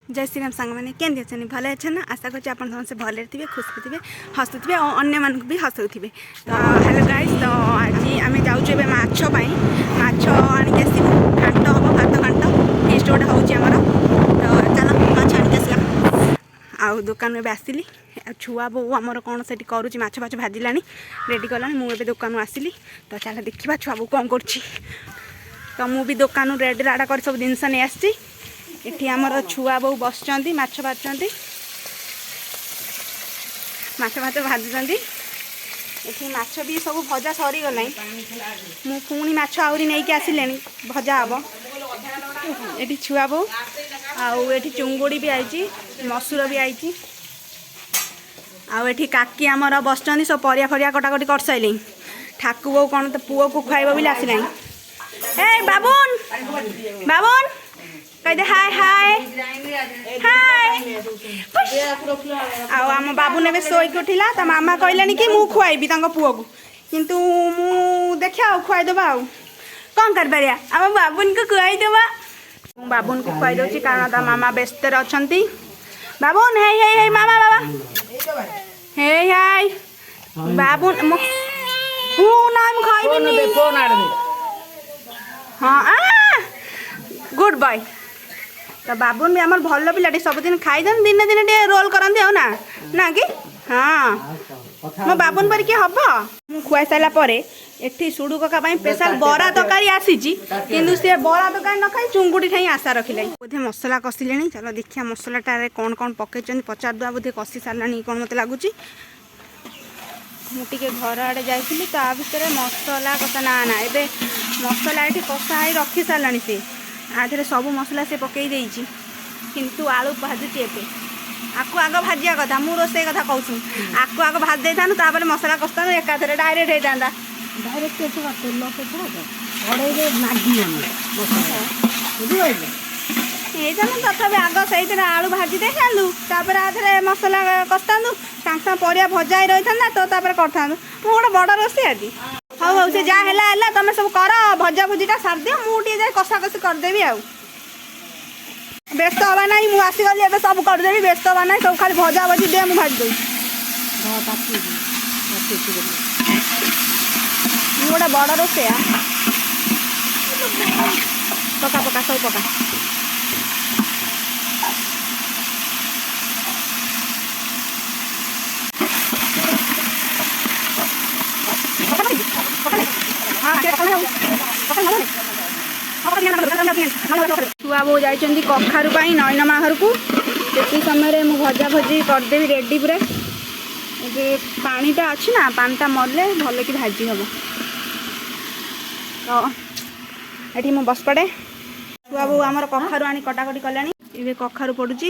जय श्री राम सांग मैंने केमती अच्छे भले अच्छे ना आशा कर समस्त भले थे खुश थे हसुवे और अन्य मानक भी हसुवे। तो हेलो गाइस, तो आज आम जाऊँ माछ आणिक आसू घाट हम भात घाट फेस्ट गोटे होमर। तो चल माछ आणिक आसला आउ दुकान में आसली छुआ बो आमर कौन से करुच्ची माछ फाछ भाजिला रेडी कला मुझे दुकान आसली। तो चल देखा छुआ बो कौन कर। तो मुझे दुकान रेडी राड़ा कर सब जिनस नहीं आसी। एठी आमर छुआ बो बस माछ भाजुंट माछ भात भाजुंट एठी माछ भी सब भजा सरी गला मु पुणी माछ आहरी नहीं कि आसिले भजा हम। एठी छुआ बो आउ एठी चुंगुड़ी भी आई मसूर भी आई आउ एठी काकी आमर बस सब परिया फरिया कटाकटी कर सारे। ठाकु बो कौन तो पुओ को खुआब बोली आसला। ए बाबुन बाबुन कहते हाय हाय हाय आम बाबू ने शोक उठिला तो मामा कहलानी कि मु खुआबी पुओ को किंतु मु देखा खुआईदेवा आ कौन कर पारिया आम बाबुन को खुआईदेवा। बाबुन को खुआई दूसरी कारण ता मामा व्यस्त अच्छा। बाबुन हे हे हे मामा बाबा हे हाय बाबुन नाम खाई हाँ गुड बॉय। तो बाबुन भी आमर भल पिलाटी सबुदिन खाई दिन दिन दिन रोल करती हो ना कि हाँ मो बाबुन पर किए हम मु खुआई सारापर एठी सुडू कका स्पेशल बरा तरकारी आसी किंतु सी बरा तरकारी न खाई चुंगुड़ी ठाई आशा रखिले बोधे मसला कषिले। चलो देखिए मसलाटारे कौन कौन पकई पचार दुआ बोधे कषि सारा कौन मत लगुच। मुझे घर आड़े जाइली ता भितर मसला कषा ना ना ए मसला ये कषा ही रखी सारा सी आधे सब मसला से पकई देइछि किंतु आलू भाजुची एबे आकु आग भाजिया कथा मु रोसे कथा कहूँ आकु आग भाज दे था मसला कषा एकाथरे डायरेक्ट होता डायरेक्ट तेल कड़े नागी तथापि आग से आलू भाजी दे था आधे मसला कषा सागे परिया भजा ही रही था तो कर गोटे बड़ रोसे आज हाँ हाँ से जहाँ है तुम सब कर भजा भुजीटा सार दियो मुझे जाए कषा कषि करदेवी आ व्यस्त हवा ना मुझे आसीगली ए सब करदेवी व्यस्त हवा ना सब खाली भजा भजी दे मुझे भाजी दूँ गोटे बड़ रोसे पका पका सब पका छुआ बो जाइछन्ती कखारू पाई नयन माहर को से समय मु भजा भजी करदेवी रेडी पूरा पानीटा अच्छी ना पानीटा मरले भल कि भाजी हम। तो ये मु बस पड़े छुआ बो आमर कखारू आनी कटाकटी कलानी ए कखारू पड़ुची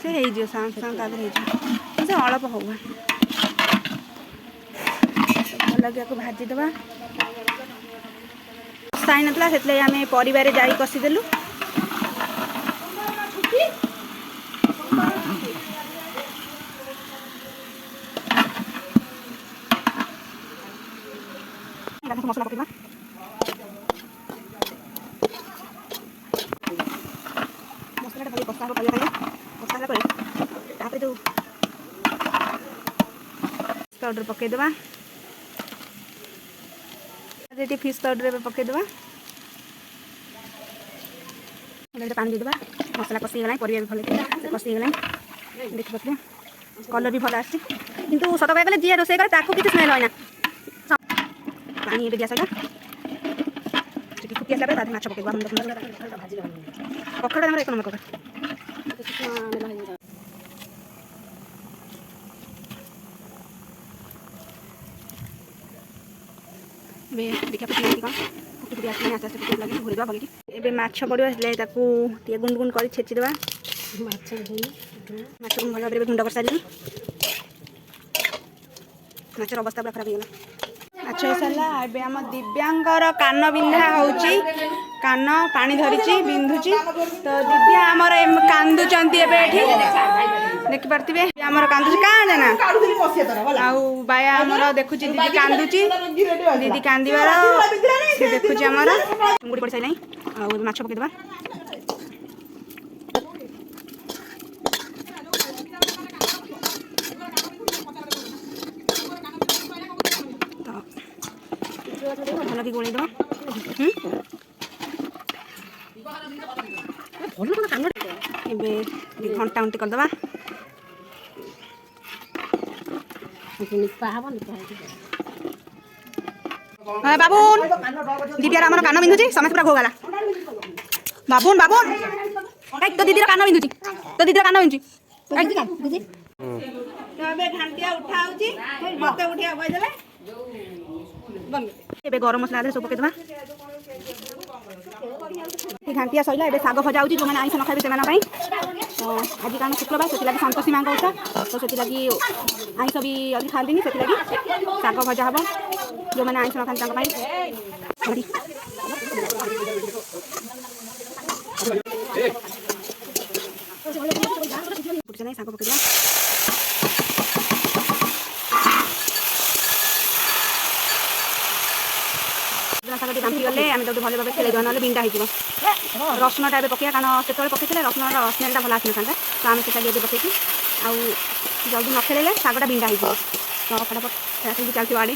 से हो से अल्प हो लगे भाजीदेवा कषा ना से आम परिवार जा कषिदेलु। मसला पकड़ा मसला कषा कषा जो पाउडर पकईदेवा फिश पाउडर पकईदेवा पानी देदेवा मसला कषिगला परिया भी भल कषिगला देखिए कलर भी भल आसी किंतु सत कह जी रोसे करे किसी स्मेल है पानी दिया सर फुटी आसला माछ पकईवा कखड़ा एक नंबर कखड़ा देखा माछ पड़ो गुंड गुंड कर छेचिदेवा माछ को भल भाव गुंड कर सारे माछर अवस्था पूरा खराब होगा। माछ हो सारा ए आम दिव्यांगर कान बिंधा होची कान पानी धरी बिंधुची तो दिव्या आमर कांदुचंती देखी पार्थे आमर कांदुची कहाँ जाना आउ बाया आमर देखुची दीदी कांदुची दीदी कांदार से देखुची आमर चुंगुड़ी पड़ सारे ଆଉ ମାଛ ପକେଇଦେବା। ଭଲକି ଗୋଳେଇଦେବା। ଏବେ ଘଣ୍ଟା ଘଣ୍ଟି କରିଦେବା। ବାବୁନ ଦିଦିର ଆମର କାନ ବିନ୍ଧୁଛି ସମସ୍ତେ ପୁରା ଘୋଗାଲା। ବାବୁନ ବାବୁନ ତୋ ଦିଦିର କାନ ବିନ୍ଧୁଛି ତୋ ଦିଦିର କାନ ବିନ୍ଧୁଛି। ଏବେ ଘାଣ୍ଟିଆ ଉଠା ହଉଛି ମତେ ଉଠିଆ କହିଦେଲେ। ଏବେ ଗରମ ମସଲା ସବୁ ପକେଇଦେବା। ଘାଣ୍ଟିଆ ସଇଲା ଏବେ ଶାଗ ଭଜା ହେଉଛି ଯେଉଁମାନେ ଆଇଁଷ ନ ଖାଇବେ ସେମାନଙ୍କ ପାଇଁ। ଆଜି କାରଣ ଶୁକ୍ରବାର ସେଥିଲାଗି ସନ୍ତୋଷୀ ମାଙ୍କ ଓଷା ତ ସେଥିଲାଗି ଆଇଁଷ ବି ଅଧିକ ଖାଆନ୍ତିନି ସେଥିଲାଗି ଶାଗ ଭଜା ହେବ ଯେଉଁମାନେ ଆଇଁଷ ନ ଖାଆନ୍ତି ତାଙ୍କ ପାଇଁ। ଶାଗ ପକେଇଦେବା। ଶାଗଟି ବାମ୍ଫି ଗଲେ ଆମେ ତାକୁ ଭଲ ଭାବେ ଖେଳେଇଦେବା ନହେଲେ ବିଣ୍ଡା ହେଇଯିବ। ରସୁଣଟା ଏବେ ପକେଇବା କାରଣ ସେତେବେଳେ ପକେଇଥିଲେ ରସୁଣର ସ୍ମେଲ୍ଟା ଭଲ ଆସିନଥାନ୍ତା ତ ଆମେ ସେଟା ଏବେ ପକେଇଛୁ। ଆଉ ଜଲ୍ଦି ନ ଖେଳେଇଲେ ଶାଗଟା ବିଣ୍ଡା ହେଇଯିବ ତ ଫଟାଫଟ ଖେଳାଖେଳି ଚାଲିଥିବ ଆଡ଼େ।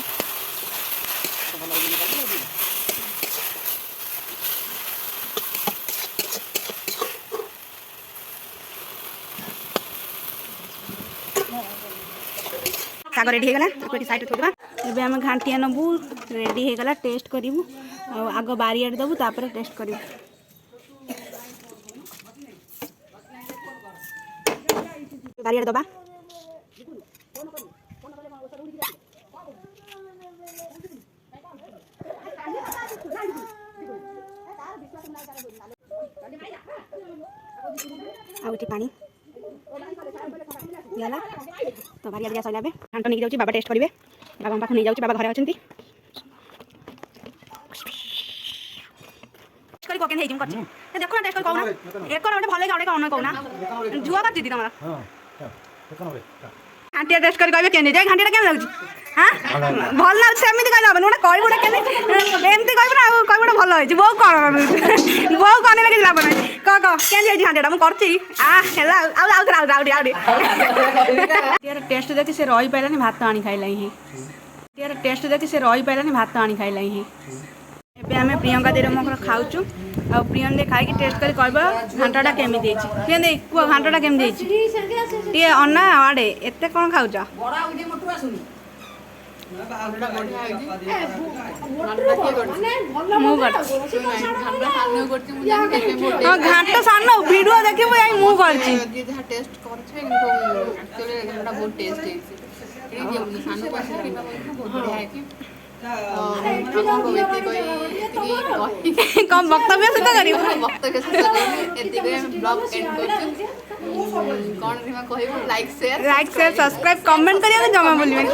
ଶାଗ ରେଡ଼ି ହେଇଗଲା ତାକୁ ଏଠି ସାଇଡ଼୍ରେ ଥୋଇଦେବା। ଏବେ ଆମେ ଘାଣ୍ଟିଆ ନେବୁ ରେଡ଼ି ହେଇଗଲା ଟେଷ୍ଟ କରିବୁ। ଆଉ ଆଗ ବାରିଆଡ଼େ ଦେବୁ ତାପରେ ଟେଷ୍ଟ କରିବୁ। ବାରିଆଡ଼େ ଦେବା। ଆଉ ଏଠି ପାଣି ଦିଆଲା ତ ବାରିଆଡ଼େ ଦିଆ ସରିଲା। ଏବେ ଘାଣ୍ଟ ନେଇକି ଯାଉଛି ବାବା ଟେଷ୍ଟ କରିବେ। ବାବାଙ୍କ ପାଖକୁ ନେଇଯାଉଛି ବାବା ଘରେ ଅଛନ୍ତି। କେମିତି ହେଇଛି ମୁଁ କରିଛି ଦେଖୁନ ଟେଷ୍ଟ କରି କହୁନା। ଏକର ଗୋଟେ ଭଲ ଗୋଟେ କଣ କହୁନା ଝୁଅ କରିଛି ତମର ଘାଣ୍ଟିଆ ଟେଷ୍ଟ କରି କହିବେ କେମିତି ଯାଇ ଘାଣ୍ଟିଆଟା କେମିତି ଲାଗୁଛି। ହଁ ଭଲ ଲାଗୁଛି ସେମିତି କହିଲେ ହବନି ଗୋଟେ କହିବୁ ଗୋଟେ କେମିତି ଏମିତି କହିବୁ ନା ଆଉ କହିବୁ ଗୋଟେ ଭଲ ହେଇଛି। ବୋଉ କଣ ବୋଉ କନେଇଲେ କିଛି ଲାଭ ନାହିଁ। କହ କେମିତି ହେଇଛି ଘାଣ୍ଟିଆଟା ମୁଁ କରିଛି ହେଲା ଆଉ ଟେଷ୍ଟ ଦେଖି ସେ ରହିପାରିଲାନି ଭାତ ଆଣି ଖାଇଲା ହିଁ। ଟେଷ୍ଟ ଦେଖି ସେ ରହିପାରିଲାନି ଭାତ ଆଣି ଖାଇଲା ହିଁ। ଏବେ ଆମେ ପ୍ରିୟଙ୍କା ଦେଇର ମୋର ଖାଉଛୁ ଆଉ ପ୍ରିୟଙ୍କା ଦେଇ ଖାଇକି ଟେଷ୍ଟ କରି କହିବ ଘାଣ୍ଟଟା କେମିତି ହେଇଛି। ପ୍ରିୟଙ୍କା ଦେଇ କୁହ ଘାଣ୍ଟଟା କେମିତି ହେଇଛି ଟିକେ ଅନା ଆଡ଼େ ଏତେ କ'ଣ ଖାଉଛ। ମୁଁ ଘାଣ୍ଟ ସାନ ଭିଡ଼ିଓ ଦେଖିବୁ ଯାଇ ମୁଁ କରିଛି। କଣ ବକ୍ତବ୍ୟ ଶେଷ କରିବୁ। ଲାଇକ୍ ସେୟାର ସବସ୍କ୍ରାଇବ କମେଣ୍ଟ କରିବାକୁ ଜମା ଭୁଲିବେନି।